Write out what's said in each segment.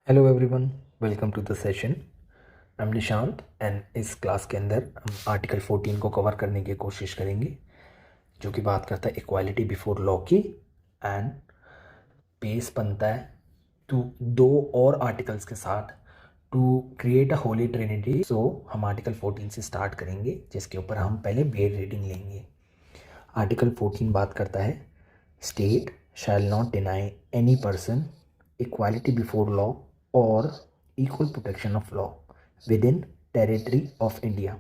Hello everyone, welcome to the session. I am Nishant and इस class के अंदर हम आर्टिकल 14 को कवर करने की कोशिश करेंगे, जो कि बात करता है इक्वालिटी बिफोर लॉ की। एंड बेस बनता है टू दो और आर्टिकल्स के साथ to create a holy trinity. So हम आर्टिकल 14 से स्टार्ट करेंगे, जिसके ऊपर हम पहले बेयर रीडिंग लेंगे। आर्टिकल 14 बात करता है state shall not deny any person equality before law और equal protection of law within territory of India.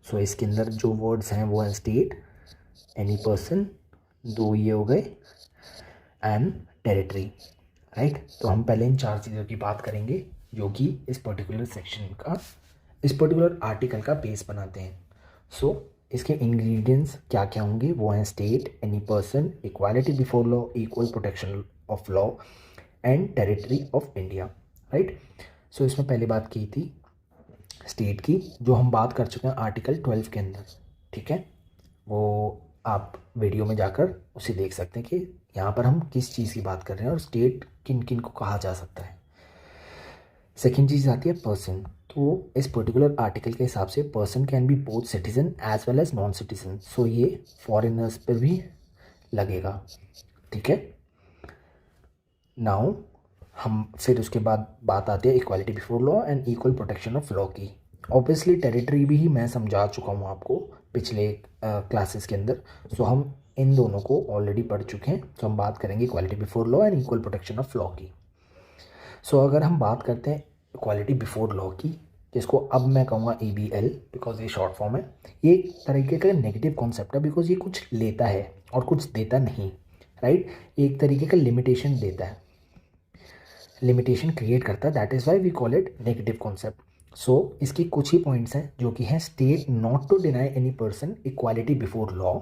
So इसके अंदर जो वर्ड्स हैं वो हैं स्टेट, एनी पर्सन, दो ये हो गए, एंड टेरिटरी। राइट, तो हम पहले इन चार चीज़ों की बात करेंगे जो कि इस पर्टिकुलर सेक्शन का, इस पर्टिकुलर आर्टिकल का बेस बनाते हैं। सो इसके इंग्रेडिएंट्स क्या क्या होंगे वो हैं state, any person, equality before law, equal protection of law and territory of India. Right, so इसमें पहले बात की थी स्टेट की, जो हम बात कर चुके हैं आर्टिकल 12 के अंदर। ठीक है, वो आप वीडियो में जाकर उसे देख सकते हैं कि यहाँ पर हम किस चीज़ की बात कर रहे हैं और स्टेट किन किन को कहा जा सकता है। सेकेंड चीज़ आती है पर्सन। तो इस पर्टिकुलर आर्टिकल के हिसाब से person can be both citizen as well as non citizen. So ये फॉरेनर्स पर भी लगेगा। ठीक है, नाउ हम फिर उसके बाद बात आती है equality before law and equal protection of law की। ऑब्वियसली टेरिटरी भी मैं समझा चुका हूँ आपको पिछले क्लासेस के अंदर। सो हम इन दोनों को ऑलरेडी पढ़ चुके हैं। तो हम बात करेंगे equality before law and equal protection of law की। सो अगर हम बात करते हैं इक्वालिटी बिफोर लॉ की, जिसको अब मैं कहूँगा EBL बिकॉज ये शॉर्ट फॉर्म है, ये एक तरीके का नेगेटिव कॉन्सेप्ट है बिकॉज ये कुछ लेता है और कुछ देता नहीं। राइट, एक तरीके का लिमिटेशन देता है, लिमिटेशन क्रिएट करता है। That is why we call it negative concept. So इसकी कुछ ही पॉइंट्स हैं जो कि हैं state not to deny any person equality before law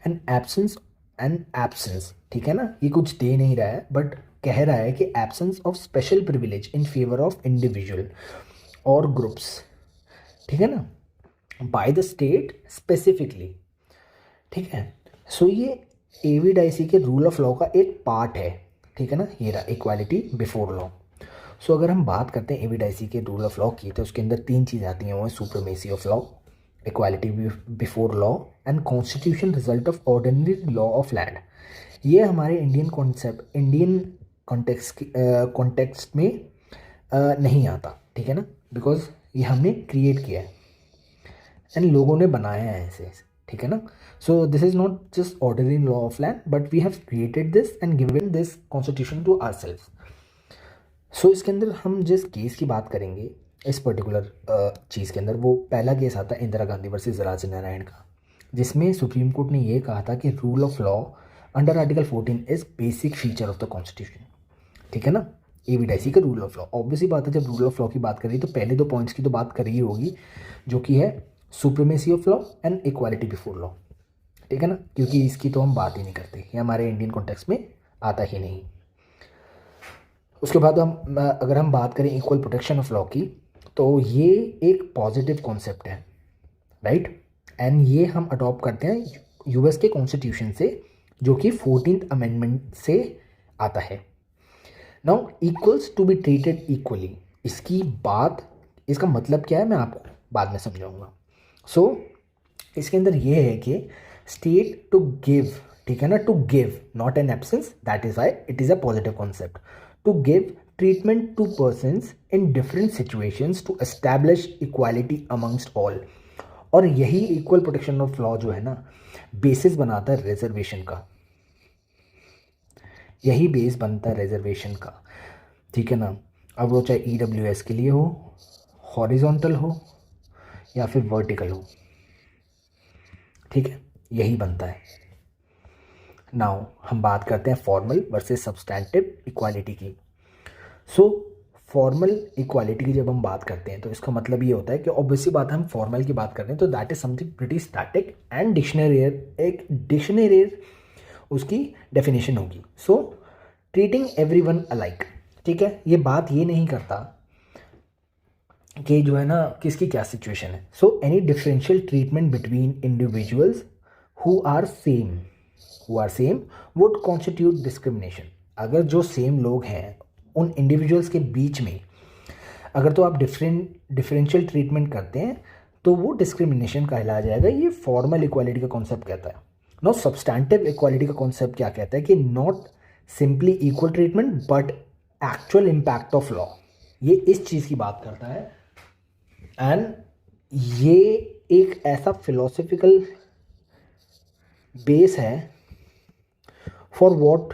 and absence. ठीक है ना, ये कुछ दे नहीं रहा है बट कह रहा है कि absence of special privilege in favour of individual और ग्रुप्स। ठीक है ना, बाय द स्टेट स्पेसिफिकली। ठीक है, सो ये एविडाइसी के रूल ऑफ लॉ का एक पार्ट है। ठीक है ना, ये रहा इक्वालिटी बिफोर लॉ। सो अगर हम बात करते हैं एविडाइसी के रूल ऑफ लॉ की, तो उसके अंदर तीन चीज़ें आती हैं, वो है supremacy of law, equality before law and constitution result of ordinary law of land. ये हमारे इंडियन कॉन्सेप्ट, इंडियन कॉन्टेक्स्ट में नहीं आता। ठीक है ना, बिकॉज ये हमने क्रिएट किया है एंड लोगों ने बनाया है ऐसे। ठीक है ना, so this is not just ordinary law of land but we have created this and given this constitution to ourselves. So इसके अंदर हम जिस केस की बात करेंगे इस पर्टिकुलर चीज़ के अंदर, वो पहला केस आता है इंदिरा गांधी वर्सेस राज नारायण का, जिसमें सुप्रीम कोर्ट ने ये कहा था कि rule of law under article 14 is basic feature of the constitution. ठीक है ना, एविडेंसी का रूल ऑफ लॉ। ऑब्वियसली बात है, जब रूल ऑफ लॉ की बात करें तो पहले दो पॉइंट्स की तो बात करी ही होगी, जो कि है supremacy of law and equality before law. ठीक है ना, क्योंकि इसकी तो हम बात ही नहीं करते, ये हमारे इंडियन कॉन्टेक्स्ट में आता ही नहीं। उसके बाद हम अगर हम बात करें इक्वल प्रोटेक्शन ऑफ लॉ की, तो ये एक पॉजिटिव कॉन्सेप्ट है। राइट, एंड ये हम अडॉप्ट करते हैं US के कॉन्स्टिट्यूशन से, जो कि 14th अमेंडमेंट से आता है। Now equals to be treated equally, इसकी बात, इसका मतलब क्या है मैं आपको बाद में समझाऊंगा। सो इसके अंदर ये है कि स्टेट टू गिव, ठीक है ना, to give not an absence, that is why it is a positive concept. To give treatment to persons in different situations to establish equality amongst all. और यही इक्वल प्रोटेक्शन ऑफ लॉ जो है ना, basis बनाता है reservation का, यही base बनता है रिजर्वेशन का। ठीक है ना, अब वो चाहे EWS के लिए हो, हॉरिजॉन्टल हो या फिर वर्टिकल हो। ठीक है, यही बनता है। नाउ हम बात करते हैं फॉर्मल वर्सेस सब्सटैंटिव इक्वालिटी की। सो फॉर्मल इक्वालिटी की जब हम बात करते हैं तो इसका मतलब ये होता है कि ऑब्वियसली बात है, हम फॉर्मल की बात कर रहे हैं तो that is something pretty static and dictionary, एक डिक्शनरी उसकी डेफिनेशन होगी। सो ट्रीटिंग एवरीवन अलाइक। ठीक है, ये बात ये नहीं करता कि जो है ना किसकी क्या सिचुएशन है। So any differential treatment between individuals who are same would constitute discrimination. अगर जो सेम लोग हैं उन इंडिविजुअल्स के बीच में अगर तो आप डिफरेंशियल ट्रीटमेंट करते हैं तो वो डिस्क्रिमिनेशन कहलाया जाएगा। ये फॉर्मल इक्वालिटी का कॉन्सेप्ट कहता है। नो सब्सटैंटिव इक्वालिटी का कॉन्सेप्ट क्या कहता है कि not simply equal treatment but actual impact of law. ये इस चीज़ की बात करता है एंड ये एक ऐसा फिलोसफिकल बेस है for what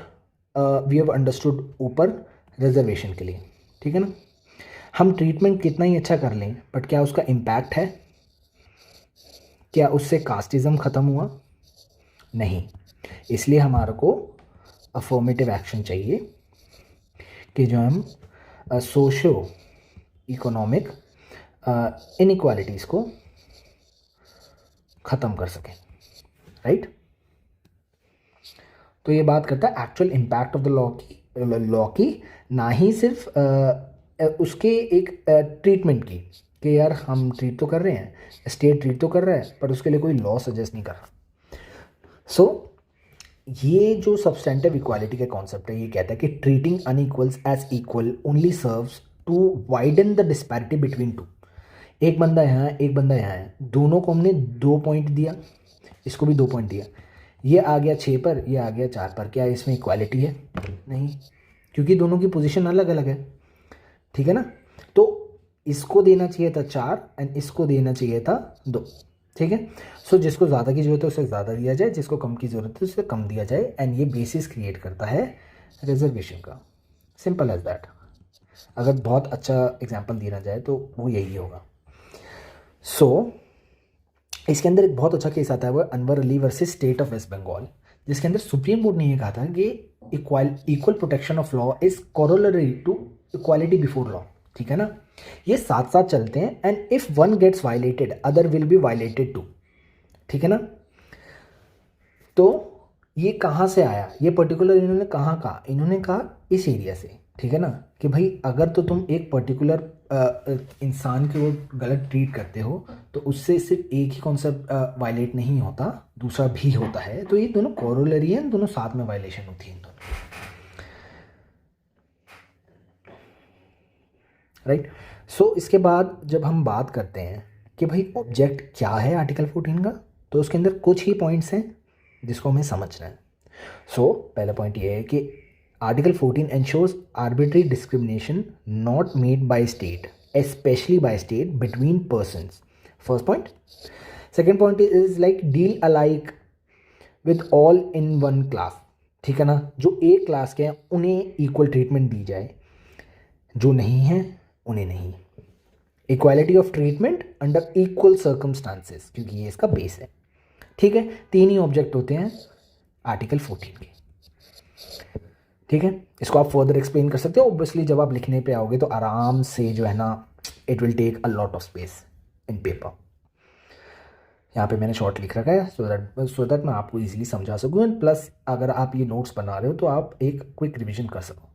we have understood ऊपर रिजर्वेशन के लिए। ठीक है ना, हम ट्रीटमेंट कितना ही अच्छा कर लें बट क्या उसका इम्पैक्ट है? क्या उससे कास्टिज्म ख़त्म हुआ? नहीं। इसलिए हमारे को अफर्मेटिव एक्शन चाहिए कि जो हम सोशो इकोनॉमिक इनइक्वालिटीज़ को ख़त्म कर सकें। राइट। तो ये बात करता है actual impact of the law की, ना ही सिर्फ उसके एक ट्रीटमेंट की कि यार हम ट्रीट तो कर रहे हैं, स्टेट ट्रीट तो कर रहा है, पर उसके लिए कोई लॉ सजेस्ट नहीं कर रहा। सो ये जो सब्सटेंटिव इक्वालिटी का कॉन्सेप्ट है, ये कहता है कि treating unequals as equal only serves to widen the disparity between two. एक बंदा यहाँ है, एक बंदा यहाँ है, दोनों को हमने 2 पॉइंट दिया, इसको भी 2 पॉइंट दिया, ये आ गया 6 पर, ये आ गया 4 पर। क्या इसमें इक्वालिटी है? नहीं, क्योंकि दोनों की पोजीशन अलग अलग है। ठीक है ना, तो इसको देना चाहिए था 4 एंड इसको देना चाहिए था 2। ठीक है, सो जिसको ज़्यादा की जरूरत है उसे ज़्यादा दिया जाए, जिसको कम की ज़रूरत है उसे कम दिया जाए, एंड ये बेसिस क्रिएट करता है रिजर्वेशन का। Simple as that. अगर बहुत अच्छा एग्जाम्पल देना जाए तो वो यही होगा। सो इसके अंदर एक बहुत अच्छा केस आता है, वो Anwar Ali versus state of waste Bengal, जिसके अंदर सुप्रीम कोर्ट ने ये कहा था कि equal protection of law is corollary to equality before law. ठीक है ना, ये साथ साथ चलते हैं and if one gets violated other will be violated too. ठीक है ना, तो ये कहाँ से आया? ये पर्टिकुलर इन्होंने कहाँ कहा? इन्होंने कहा इस एरिया से। ठीक है ना, कि भाई अगर तो तुम एक पर्टिकुलर इंसान को गलत ट्रीट करते हो तो उससे सिर्फ एक ही कॉन्सेप्ट वायलेट नहीं होता, दूसरा भी होता है। तो ये दोनों कोरोलरी हैं, दोनों साथ में वायलेशन होती है इन दोनों। राइट। सो इसके बाद जब हम बात करते हैं कि भाई ऑब्जेक्ट क्या है आर्टिकल 14 का, तो उसके अंदर कुछ ही पॉइंट्स हैं जिसको हमें समझना है। सो पहला पॉइंट ये है कि article 14 ensures arbitrary discrimination not made by state, especially by state, between persons. First point. Second point is like deal alike with all in one class. ठीक है ना, जो एक क्लास के हैं उन्हें इक्वल ट्रीटमेंट दी जाए, जो नहीं है उन्हें नहीं। Equality of treatment under equal circumstances, क्योंकि ये इसका बेस है। ठीक है, 3 ही ऑब्जेक्ट होते हैं आर्टिकल 14 के। ठीक है, इसको आप फर्दर एक्सप्लेन कर सकते हो। ऑब्वियसली जब आप लिखने पे आओगे तो आराम से जो है ना, it will take a lot of space in paper. यहाँ पे मैंने शॉर्ट लिख रखा है सो दैट मैं आपको इजीली समझा सकूँ, एंड प्लस अगर आप ये नोट्स बना रहे हो तो आप एक क्विक रिविजन कर सको।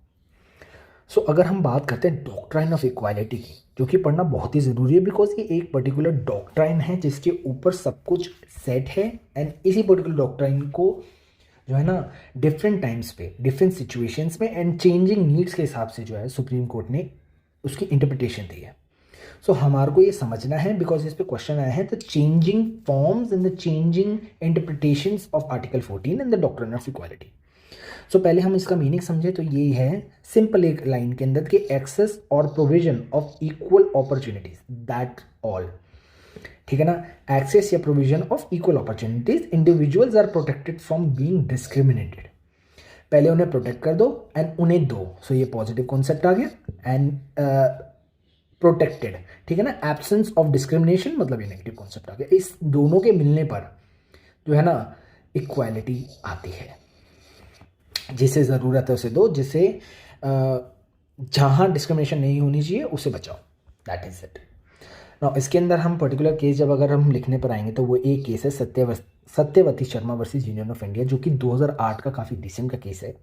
सो अगर हम बात करते हैं डॉक्ट्राइन ऑफ इक्वालिटी की, जो कि पढ़ना बहुत ही ज़रूरी है, बिकॉज ये एक पर्टिकुलर डॉक्ट्राइन है जिसके ऊपर सब कुछ सेट है, एंड इसी पर्टिकुलर डॉक्ट्राइन को जो है ना डिफरेंट टाइम्स पे, डिफरेंट सिचुएशंस में एंड चेंजिंग नीड्स के हिसाब से जो है सुप्रीम कोर्ट ने उसकी इंटरप्रिटेशन दी है। सो हमारे को ये समझना है, बिकॉज इस पे क्वेश्चन आया है, the changing forms and the changing interpretations of article 14 and the doctrine of equality. So पहले हम इसका मीनिंग समझे तो ये है सिंपल एक लाइन के अंदर कि एक्सेस और provision of equal opportunities, that all. ठीक है ना, एक्सेस या provision of equal opportunities, individuals are protected from being discriminated. पहले उन्हें प्रोटेक्ट कर दो एंड उन्हें दो, सो ये पॉजिटिव कॉन्सेप्ट आ गया। एंड प्रोटेक्टेड, ठीक है ना, एब्सेंस ऑफ डिस्क्रिमिनेशन मतलब ये नेगेटिव कॉन्सेप्ट आ गया। इस दोनों के मिलने पर जो है ना इक्वालिटी आती है। जिसे ज़रूरत है उसे दो, जिसे जहाँ डिस्क्रिमिनेशन नहीं होनी चाहिए उसे बचाओ, दैट इज इट। ना इसके अंदर हम पर्टिकुलर केस जब अगर हम लिखने पर आएंगे तो वो एक केस है Satyavati Sharma versus union of India, जो कि 2008 का काफ़ी रिसेंट का केस है,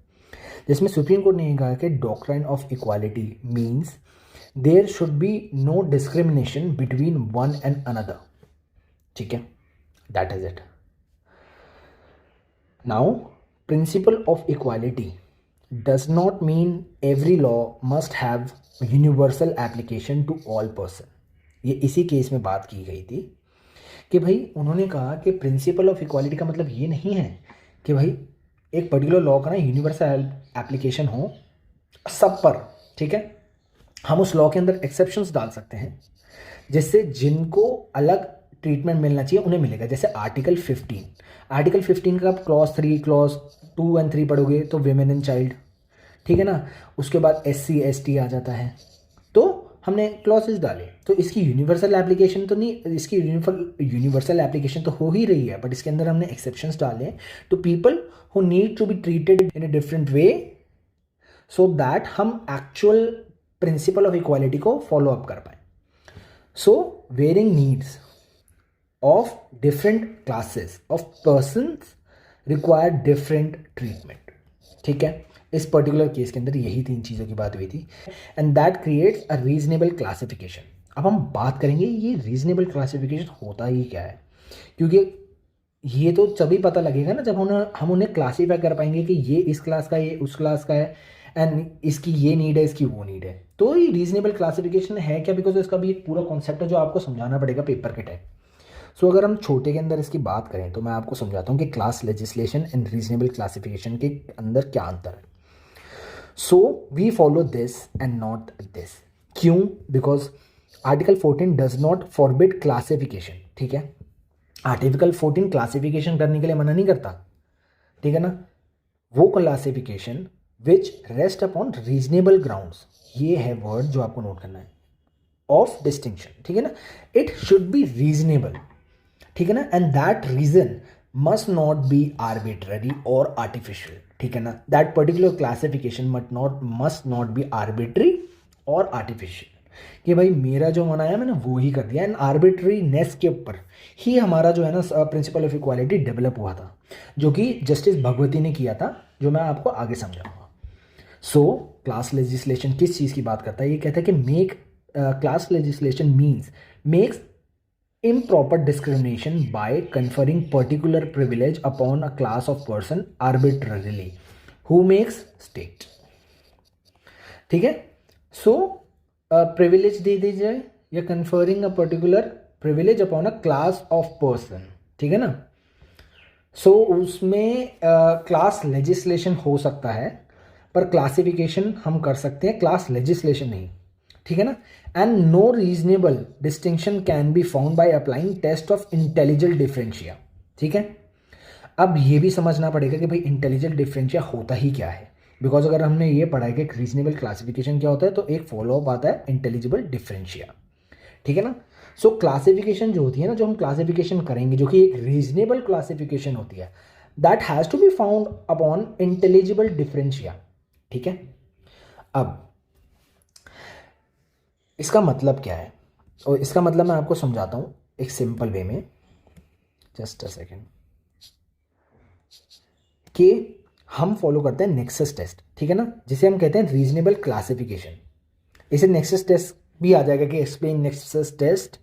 जिसमें सुप्रीम कोर्ट ने कहा कि doctrine of equality means there should be no discrimination between one and another. ठीक है, that is it. Now principle of equality does not mean every law must have universal application to all person. ये इसी case में बात की गई थी कि भाई उन्होंने कहा कि प्रिंसिपल ऑफ इक्वालिटी का मतलब ये नहीं है कि भाई एक पर्टिकुलर लॉ का ना यूनिवर्सल एप्लीकेशन हो सब पर, ठीक है। हम उस लॉ के अंदर एक्सेप्शंस डाल सकते हैं जिससे जिनको अलग ट्रीटमेंट मिलना चाहिए उन्हें मिलेगा। जैसे आर्टिकल 15 का आप क्लॉज 3 क्लॉज 2 एंड 3 पढ़ोगे तो विमेन एंड चाइल्ड, ठीक है ना। उसके बाद SC ST आ जाता है, तो हमने क्लॉसेस डाले तो इसकी यूनिवर्सल एप्लीकेशन तो नहीं, इसकी यूनिवर्सल एप्लीकेशन तो हो ही रही है, बट इसके अंदर हमने एक्सेप्शंस डाले to people who need to be treated in a different way so that हम एक्चुअल प्रिंसिपल ऑफ इक्वालिटी को फॉलो अप कर पाए। So varying needs of different classes of persons require different treatment, ठीक है। इस particular case के अंदर यही 3 चीज़ों की बात हुई थी and that creates a reasonable classification. अब हम बात करेंगे ये रीजनेबल क्लासिफिकेशन होता ही क्या है, क्योंकि ये तो तभी पता लगेगा ना जब हम उन्हें क्लासीफाई कर पाएंगे कि ये इस क्लास का, ये उस क्लास का है एंड इसकी ये नीड है, इसकी वो नीड है। तो ये रीजनेबल क्लासिफिकेशन है क्या, बिकॉज इसका भी एक पूरा कॉन्सेप्ट है जो आपको समझाना पड़ेगा पेपर के टाइम। सो अगर हम छोटे के अंदर इसकी बात करें तो मैं आपको समझाता हूँ कि class legislation and reasonable classification के अंदर क्या अंतर है। So we follow this and not this. क्यों? Because article 14 does not forbid classification, ठीक है। आर्टिकल 14 क्लासिफिकेशन करने के लिए मना नहीं करता, ठीक है ना। वो classification which rest upon reasonable grounds, ये है वर्ड जो आपको नोट करना है, ऑफ डिस्टिंक्शन, ठीक है ना। इट शुड बी रीजनेबल, ठीक है ना, and that reason must not be arbitrary और आर्टिफिशियल, ठीक है ना। That particular classification must not be arbitrary और आर्टिफिशियल, कि भाई मेरा जो मन आया मैंने वो ही कर दिया, एंड आर्बिट्रीनेस के ऊपर ही हमारा जो है ना प्रिंसिपल ऑफ इक्वालिटी डेवलप हुआ था, जो कि जस्टिस भगवती ने किया था, जो मैं आपको आगे समझाऊंगा। सो क्लास लेजिस्लेशन किस चीज़ की बात करता है? ये कहता है कि class legislation means makes improper discrimination by conferring particular privilege upon a class of person arbitrarily who makes state, ठीक है। सो प्रिविलेज दे दी जाए या conferring a particular privilege upon a class of person, ठीक है ना। सो उसमें क्लास लेजिस्लेशन हो सकता है, पर क्लासिफिकेशन हम कर सकते हैं, क्लास लेजिस्लेशन नहीं, ठीक है ना। And no reasonable distinction can be found by applying test of intelligent differentia, ठीक है। अब ये भी समझना पड़ेगा कि भाई इंटेलिजेंट डिफरेंशिया होता ही क्या है, बिकॉज अगर हमने ये पढ़ा है कि रीजनेबल क्लासिफिकेशन क्या होता है तो एक फॉलोअप आता है इंटेलिजिबल डिफरेंशिया, ठीक है ना। सो क्लासिफिकेशन जो होती है ना, जो हम क्लासिफिकेशन करेंगे जो कि एक रीजनेबल क्लासिफिकेशन होती है, that has to be found upon intelligible differentia, ठीक है। अब इसका मतलब क्या है, और इसका मतलब मैं आपको समझाता हूँ एक सिंपल वे में, जस्ट अ सेकेंड, कि हम फॉलो करते हैं नेक्सस टेस्ट, ठीक है ना, जिसे हम कहते हैं रीजनेबल क्लासिफिकेशन। इसे नेक्सस टेस्ट भी आ जाएगा कि एक्सप्लेन नेक्सस टेस्ट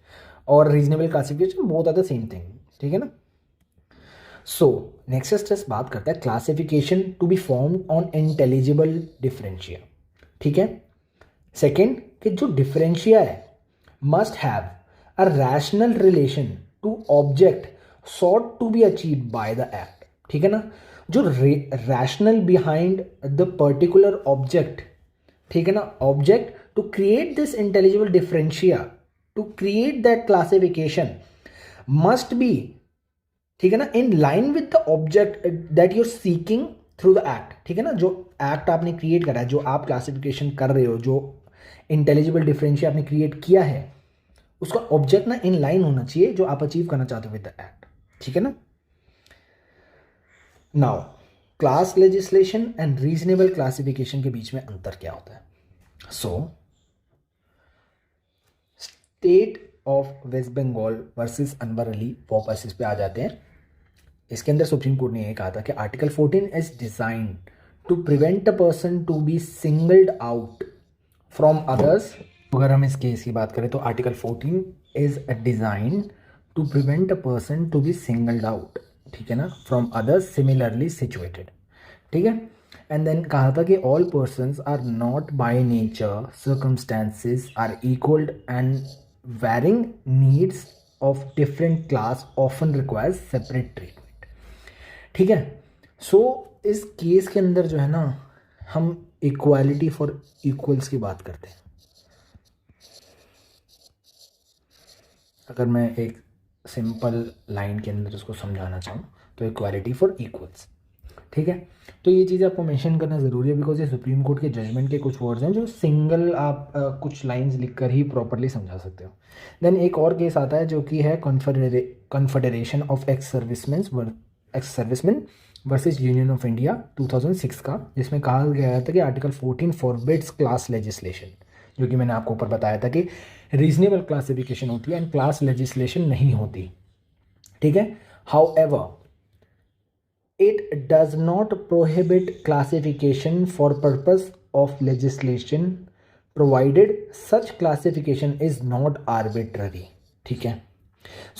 और reasonable classification both are the same thing, ठीक है ना। सो नेक्सस टेस्ट बात करता है classification to be formed on intelligible differentia, ठीक है। सेकेंड, कि जो डिफरेंशिया है must have a rational relation to object sought to be achieve by the act, ठीक है ना। जो rational behind the particular object, ठीक है ना, object to create this intelligible differentia, to create that classification must be, ठीक है ना, in line with the object that you are seeking through the act, ठीक है ना। जो एक्ट आपने क्रिएट करा है, जो आप क्लासिफिकेशन कर रहे हो, जो इंटेलिजिबल डिफरेंशिया आपने क्रिएट किया है, उसका ऑब्जेक्ट ना इन लाइन होना चाहिए जो आप अचीव करना चाहते हो विद द एक्ट, ठीक है ना। Now class legislation and reasonable classification के बीच में अंतर क्या होता है? So state of waste Bengal versus Anwar Ali वो केसेस पे आ जाते हैं। इसके अंदर सुप्रीम कोर्ट ने यह कहा था कि article 14 is designed to prevent a person to be singled out from others. अगर हम इस केस की बात करें तो article 14 is design to prevent a person to be singled out, ठीक है ना, फ्रॉम अदर्स सिमिलरली सिचुएटेड, ठीक है। एंड देन कहा था कि all persons are not by nature circumstances are equal and varying needs of different class often requires separate treatment. ठीक है, सो इस केस के अंदर जो है ना हम इक्वालिटी फॉर इक्वल्स की बात करते हैं। अगर मैं एक सिंपल लाइन के अंदर इसको समझाना चाहूँ तो इक्वालिटी फॉर इक्वल्स। ठीक है, तो ये चीज़ आपको मेंशन करना ज़रूरी है बिकॉज ये सुप्रीम कोर्ट के जजमेंट के कुछ वर्ड्स हैं जो सिंगल आप कुछ लाइंस लिखकर ही प्रॉपरली समझा सकते हो। देन एक और केस आता है जो कि है confederation of ex serviceman versus union of India 2006 का, जिसमें कहा गया था कि आर्टिकल 14 फॉरबिड्स क्लास लेजिस्लेशन, जो कि मैंने आपको ऊपर बताया था कि रीजनेबल क्लासिफिकेशन होती है एंड क्लास लेजिस्लेशन नहीं होती। ठीक है, however it does not prohibit classification for purpose of legislation provided such classification is not arbitrary। ठीक है,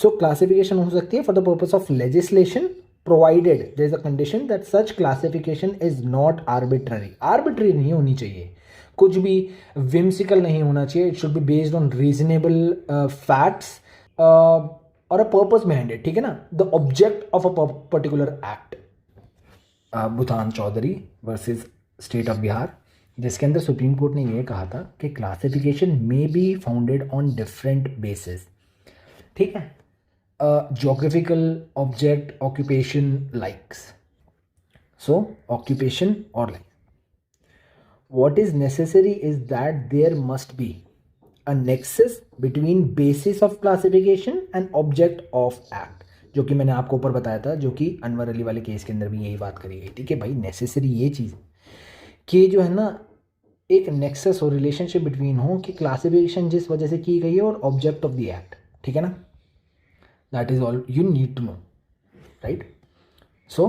so classification हो सकती है for the purpose of legislation provided there is a condition that such classification is not arbitrary। arbitrary नहीं होनी चाहिए, कुछ भी whimsical नहीं होना चाहिए, it should be based on reasonable facts or a purpose behind it। ठीक है ना, the object of a particular act। Budhan Chaudhary versus state of Bihar, जिसके अंदर सुप्रीम कोर्ट ने ये कहा था कि classification may be founded on different basis. ठीक है, geographical, object, occupation, likes. So occupation और like, what is necessary is that there must be a nexus between basis of classification and object of act, जो कि मैंने आपको ऊपर बताया था, जो कि अनवर अली वाले केस के अंदर भी यही बात करी गई थी कि भाई नेसेसरी ये चीज़ कि जो है ना एक नेक्सस और रिलेशनशिप बिटवीन हो कि क्लासिफिकेशन जिस वजह से की गई है और ऑब्जेक्ट ऑफ द एक्ट। ठीक है ना, that is all you need to know, right. So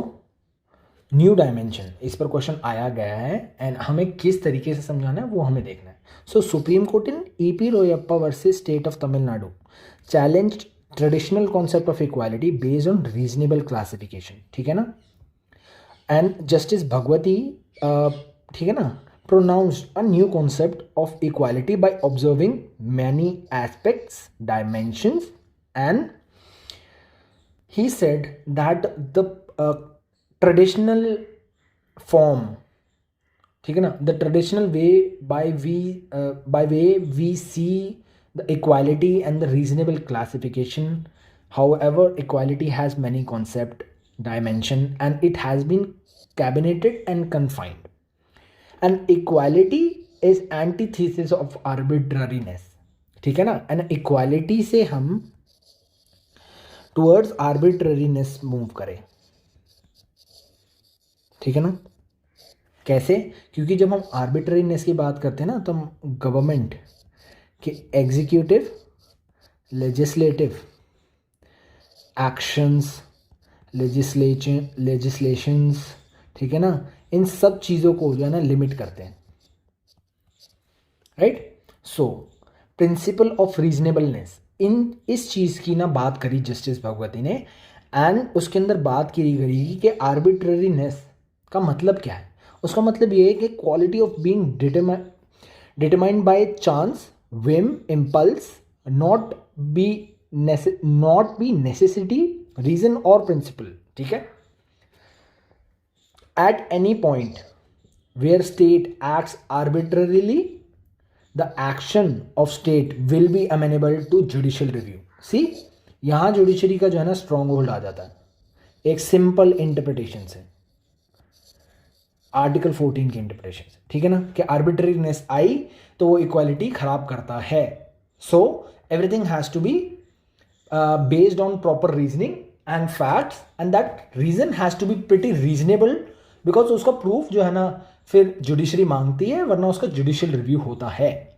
new dimension, इस पर क्वेश्चन आया गया है एंड हमें किस तरीके से समझाना है वो हमें देखना है। So Supreme Court in E P Royappa versus state of Tamil Nadu challenged traditional concept of equality based on reasonable classification. ठीक है ना, एंड जस्टिस भगवती, ठीक है ना, pronounced a new concept of equality by observing many aspects, dimensions, and he said that the traditional form, ठीक है ना, the traditional way by way we see the equality and the reasonable classification, however equality has many concept, dimension, and it has been cabineted and confined, and equality is antithesis of arbitrariness। ठीक है ना, and equality से हम towards arbitrariness move करें। ठीक है ना, कैसे? क्योंकि जब हम आर्बिट्रेरीनेस की बात करते हैं ना तो हम गवर्नमेंट के एग्जीक्यूटिव, लेजिस्लेटिव एक्शंस, लेजिस्लेशंस, ठीक है ना, इन सब चीज़ों को जो है ना लिमिट करते हैं, right. So principle of reasonableness, इस चीज़ की ना बात करी जस्टिस भगवती ने, एंड उसके अंदर बात की गई कि आर्बिट्रेरीनेस का मतलब क्या है। उसका मतलब ये है कि quality of being determined by chance, whim, impulse, not be necessity, reason or principle। ठीक है, at any point where state acts arbitrarily, the action of state will be amenable to judicial review। See, यहां judiciary का जो है ना strong hold आ जाता है एक सिंपल इंटरप्रिटेशन से, आर्टिकल 14 के इंटरप्रिटेशन से। ठीक है ना, कि आर्बिट्रेरीनेस आई तो वो इक्वालिटी खराब करता है। So everything has to be based on proper reasoning and facts, and that reason has to be pretty reasonable, because उसका प्रूफ जो है ना फिर जुडिशरी मांगती है, वरना उसका जुडिशियल रिव्यू होता है।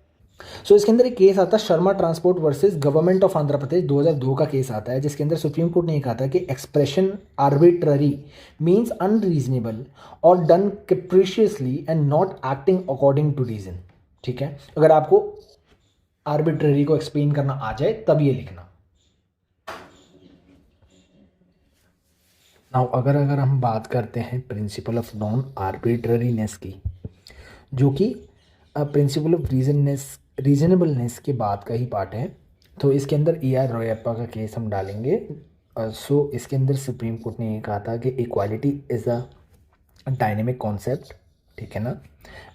सो इसके अंदर एक केस आता है Sharma transport versus government of Andhra Pradesh, 2002 का केस आता है, जिसके अंदर सुप्रीम कोर्ट ने कहा था कि एक्सप्रेशन आर्बिट्ररी मीन्स अनरीजनेबल और done capriciously and not acting according to reason. ठीक है, अगर आपको आर्बिट्ररी को एक्सप्लेन करना आ जाए तब ये लिखना। नाउ अगर अगर हम बात करते हैं प्रिंसिपल ऑफ नॉन आर्बिट्ररीनेस की, जो कि प्रिंसिपल ऑफ रीजनेबलनेस के बाद का ही पार्ट है, तो इसके अंदर ए आर रोयप्पा का केस हम डालेंगे। सो इसके अंदर सुप्रीम कोर्ट ने ये कहा था कि equality is a dynamic concept, ठीक है ना,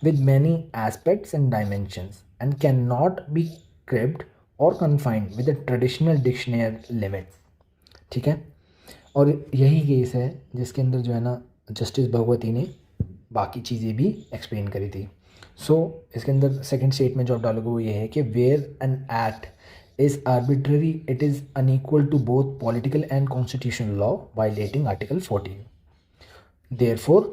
with many aspects and dimensions and can not be cribbed और confined with the traditional dictionary limits, ठीक है। और यही केस है जिसके अंदर जो है ना जस्टिस भगवती ने बाकी चीज़ें भी एक्सप्लेन करी थी। सो इसके अंदर सेकंड स्टेटमेंट जो आप डालोगे वो ये है कि where an act is arbitrary it is unequal to both political and constitutional law violating article 14। Therefore,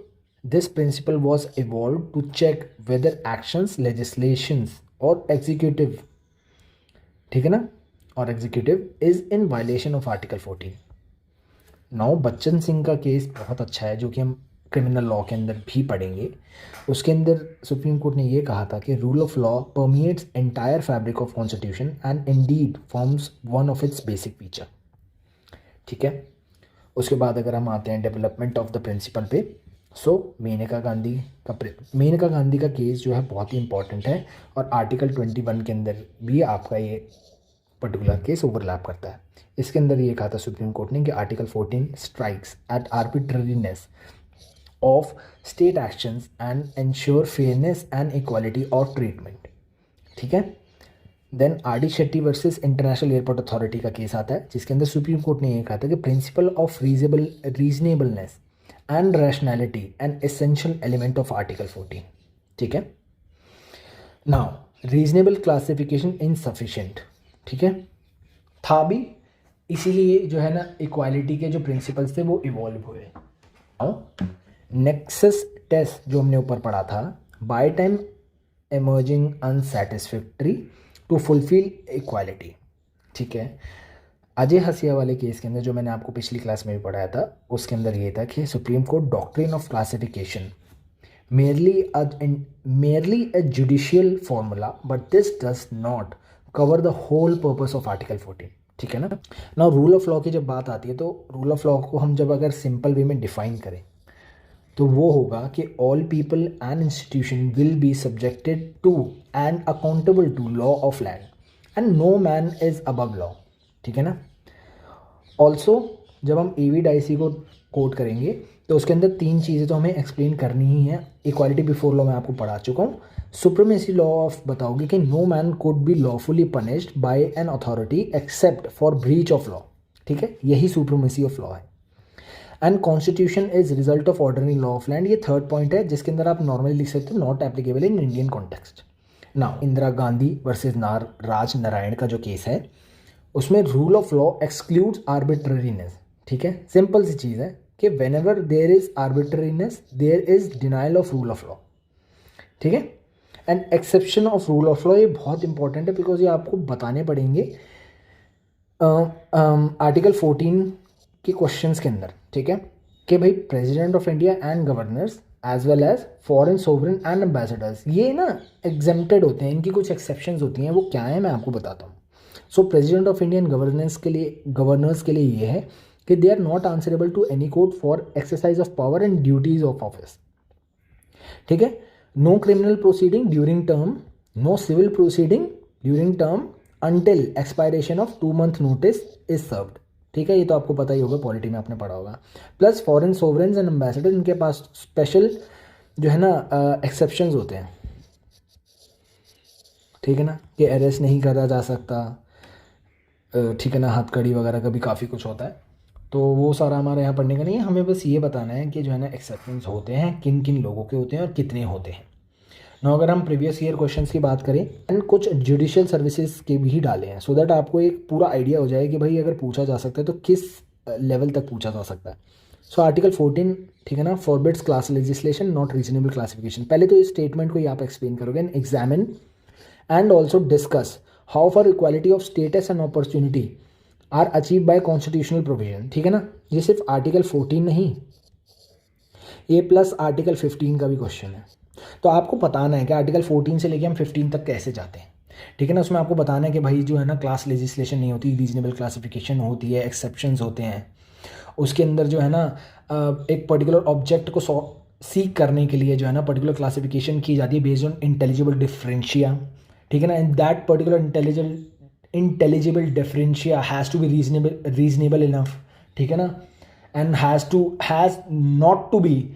this principle was evolved to check whether actions, legislations or executive, ठीक है ना, और executive is in violation of Article 14. Now Bachchan Singh का case बहुत अच्छा है जो कि हम क्रिमिनल लॉ के अंदर भी पढ़ेंगे। उसके अंदर सुप्रीम कोर्ट ने ये कहा था कि rule of law permeates entire fabric of constitution and indeed forms one of its basic feature, ठीक है। उसके बाद अगर हम आते हैं डेवलपमेंट ऑफ द प्रिंसिपल पे, सो मेनका गांधी का केस जो है बहुत ही इंपॉर्टेंट है और आर्टिकल 21 के अंदर भी आपका ये पर्टिकुलर केस ओवरलैप करता है। इसके अंदर ये कहा था सुप्रीम कोर्ट ने कि article 14 strikes at arbitrariness of state actions and ensure fairness and equality of treatment, ठीक है। Then R D Shetty versus international airport authority का केस आता है जिसके अंदर सुप्रीम कोर्ट ने ये कहा था कि principle of reasonableness and rationality and essential element of article 14, ठीक है। नाउ रीजनेबल क्लासिफिकेशन इनसफिशिएंट, ठीक है, था भी, इसीलिए जो है ना इक्वालिटी के जो प्रिंसिपल्स थे वो इवॉल्व हुए। नेक्सस टेस्ट जो हमने ऊपर पढ़ा था, by time emerging unsatisfactory to fulfil equality, ठीक है। अजय हसिया वाले केस के अंदर जो मैंने आपको पिछली क्लास में भी पढ़ाया था उसके अंदर ये था कि supreme court doctrine of classification merely a judicial formula but this does not cover the whole purpose of article 14, ठीक है ना। नाउ रूल ऑफ लॉ की जब बात आती है तो रूल ऑफ लॉ को हम जब अगर सिंपल वे में डिफाइन करें तो वो होगा कि all people and institution will be subjected to and accountable to law of land and no man is above law, ठीक है ना। ऑल्सो जब हम ए वी डाइसी को कोट करेंगे तो उसके अंदर तीन चीज़ें तो हमें एक्सप्लेन करनी ही है। इक्वालिटी बिफोर लॉ मैं आपको पढ़ा चुका हूँ। सुप्रीमेसी लॉ ऑफ बताओगे कि no man could be lawfully punished by an authority except for breach of law, ठीक है, यही सुप्रीमेसी ऑफ लॉ है। And constitution is result of ordinary law of land, ये थर्ड पॉइंट है जिसके अंदर आप नॉर्मली लिख सकते हो not applicable in Indian context. Now Indira Gandhi versus Raj Narain का जो केस है उसमें rule of law excludes arbitrariness, ठीक है। सिंपल सी चीज़ है कि whenever there is arbitrariness there is denial of rule of law, ठीक है। And exception of rule of law ये बहुत इंपॉर्टेंट है बिकॉज ये आपको बताने पड़ेंगे आर्टिकल 14 के क्वेश्चंस के अंदर, ठीक है, कि भाई president of India and governors as well as foreign sovereign and ambassadors ये ना एग्जेम्प्टेड होते हैं, इनकी कुछ एक्सेप्शंस होती हैं, वो क्या है मैं आपको बताता हूँ। So president of Indian governance के लिए ये है कि they are not answerable to any court for exercise of power and duties of office, ठीक है। No criminal proceeding during term, no civil proceeding during term until expiration of 2 month notice is served, ठीक है, ये तो आपको पता ही होगा, polity में आपने पढ़ा होगा। प्लस फॉरेन सोवरेन्स एंड एम्बेसडर इनके पास स्पेशल जो है ना एक्सेप्शंस होते हैं, ठीक है ना, कि अरेस्ट नहीं करा जा सकता, ठीक है ना, हथकड़ी वगैरह का भी काफ़ी कुछ होता है। तो वो सारा हमारे यहाँ पढ़ने का नहीं है, हमें बस ये बताना है कि जो है ना एक्सेप्शंस होते हैं किन किन लोगों के होते हैं और कितने होते हैं। ना अगर हम प्रीवियस ईयर क्वेश्चंस की बात करें एंड कुछ जुडिशियल सर्विसेज के भी डाले हैं सो दैट आपको एक पूरा आइडिया हो जाए कि भाई अगर पूछा जा सकता है तो किस लेवल तक पूछा जा सकता है। सो आर्टिकल 14, ठीक है ना, forbids class legislation not reasonable classification. पहले तो इस स्टेटमेंट को ही आप एक्सप्लेन करोगे and examine and also discuss how far equality of status and opportunity are achieve by constitutional provision, ठीक है ना। ये सिर्फ आर्टिकल 14 नहीं, ये प्लस आर्टिकल 15 का भी क्वेश्चन है। तो आपको बताना है कि आर्टिकल 14 से लेके हम 15 तक कैसे जाते हैं, ठीक है ना। उसमें आपको बताना है कि भाई जो है ना क्लास लेजिस्लेशन नहीं होती, रीजनेबल क्लासिफिकेशन होती है, एक्सेप्शंस होते हैं उसके अंदर जो है ना एक पर्टिकुलर ऑब्जेक्ट को सीक करने के लिए जो है ना पर्टिकुलर क्लासिफिकेशन की जाती है बेस्ड ऑन इंटेलिजिबल डिफरेंशिया, ठीक है ना। And that particular intelligible differentia has to be reasonable enough, ठीक है ना, and has not to be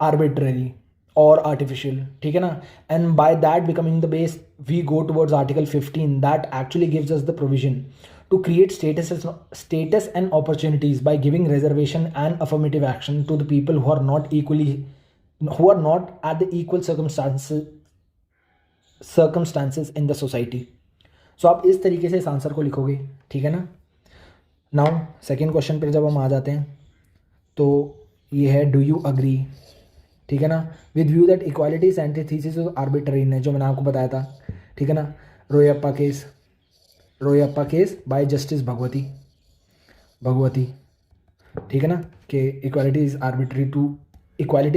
arbitrary और आर्टिफिशियल, ठीक है ना। And by that becoming the base we go towards article 15 that actually gives us the provision to create status and opportunities by giving reservation and affirmative action to the people who are not at the equal circumstances in the society. So आप इस तरीके से इस answer को लिखोगे, ठीक है ना। नाउ सेकेंड क्वेश्चन पर जब हम आ जाते हैं तो ये है डू यू अग्री, ठीक है ना, with view that equality is antithesis of arbitrariness, जो मैंने आपको बताया था, ठीक है ना। Royappa case by Justice Bhagwati, ठीक है ना, कि equality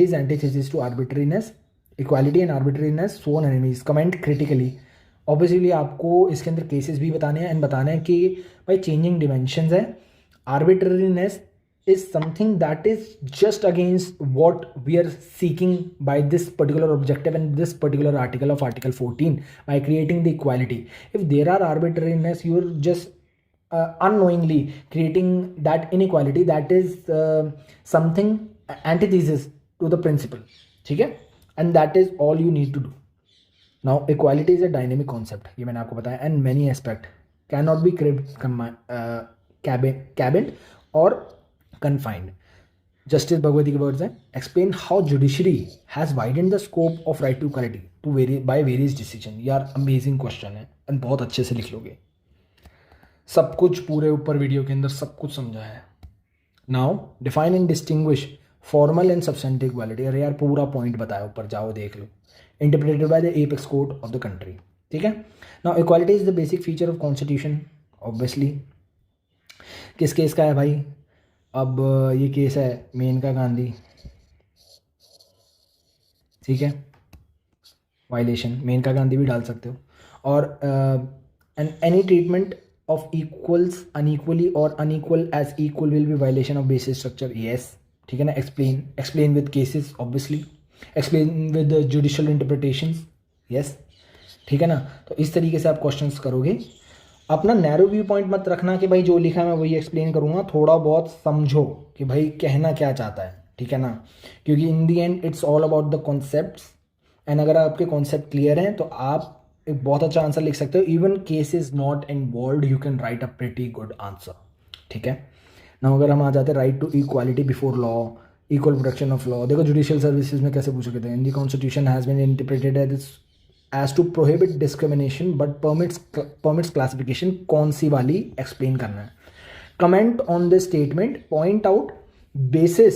is antithesis to arbitrariness, equality and arbitrariness sworn enemies, comment critically. Obviously आपको इसके अंदर केसेस भी बताने हैं एंड बताना है कि भाई चेंजिंग डिमेंशंस है, आर्बिट्रीनेस is something that is just against what we are seeking by this particular objective and this particular article of article 14 by creating the equality. If there are arbitrariness, you are just unknowingly creating that inequality, that is something antithesis to the principle, ठीक है, and that is all you need to do. Now equality is a dynamic concept, ये मैंने आपको बताया, and many aspect cannot be cabined or confined. Justice Bhagwati के words हैं, explain how judiciary has widened the scope of right to equality to by various decision. यार amazing question है and बहुत अच्छे से लिख लोगे, सब कुछ पूरे ऊपर वीडियो के अंदर सब कुछ समझा है। Now define and distinguish formal and substantive equality, अरे यार पूरा पॉइंट बताया, ऊपर जाओ देख लो, interpreted by the apex court of the country, ठीक है। Now equality is the basic feature of constitution, obviously किस केस का है भाई, अब ये केस है मेनका गांधी, ठीक है, वायलेशन, मेनका गांधी भी डाल सकते हो, और and any treatment of equals unequally और unequal as equal will be violation of basic structure, yes, ठीक है ना। Explain with cases, obviously explain with judicial interpretations, yes, ठीक है ना। तो इस तरीके से आप क्वेश्चंस करोगे। अपना नैरो व्यू पॉइंट मत रखना कि भाई जो लिखा है मैं वही एक्सप्लेन करूँगा, थोड़ा बहुत समझो कि भाई कहना क्या चाहता है, ठीक है ना, क्योंकि in the end it's all about the concepts, and अगर आपके कॉन्सेप्ट क्लियर हैं तो आप एक बहुत अच्छा आंसर लिख सकते हो। Even case is not involve, you can write a pretty good answer, ठीक है ना। अगर हम आ जाते हैं right to equality before law, equal protection of law, देखो जुडिशियल सर्विसेज में कैसे पूछे थे, in the constitution has been interpreted as to prohibit discrimination but permits classification, कौन सी वाली एक्सप्लेन करना है। Comment on the statement, point out basis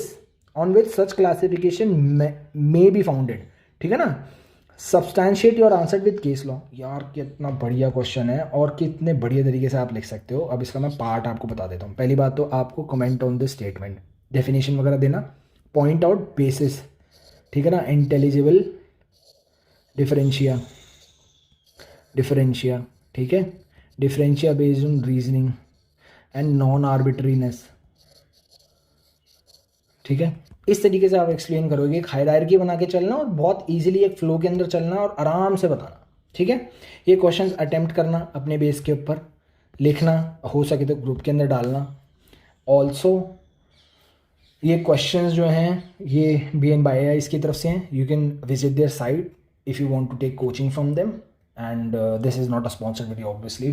on which such classification may be founded, ठीक है ना। Substantiate your answer with case law, यार कितना बढ़िया क्वेश्चन है और कितने बढ़िया तरीके से आप लिख सकते हो। अब इसका मैं पार्ट आपको बता देता हूँ। पहली बात तो आपको comment on the statement, definition वगैरह देना, पॉइंट आउट बेसिस, ठीक है ना, इंटेलिजिबल डिफरेंशिया, ठीक है, differentia based on reasoning and non arbitrariness, ठीक है। इस तरीके से आप एक्सप्लेन करोगे, एक हायरार्की बना के चलना और बहुत इजीली एक फ्लो के अंदर चलना और आराम से बताना, ठीक है। ये क्वेश्चंस अटेम्प्ट करना, अपने बेस के ऊपर लिखना, हो सके तो ग्रुप के अंदर डालना। ऑल्सो ये क्वेश्चंस जो हैं ये BNBI इसकी तरफ से हैं, you can visit their site if you want to take coaching from them, and this is not a sponsored video obviously,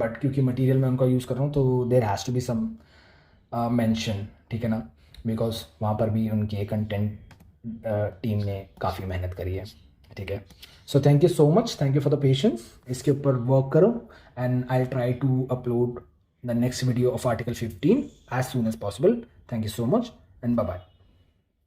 but क्योंकि मटेरियल मैं उनका यूज़ कर रहा हूँ तो there has to be some mention, ठीक है ना, बिकॉज वहाँ पर भी उनकी कंटेंट टीम ने काफ़ी मेहनत करी है, ठीक है। So thank you so much, thank you for the patience, इसके ऊपर वर्क करो and I try to upload the next video of article 15 as soon as possible. Thank you so much and bye bye.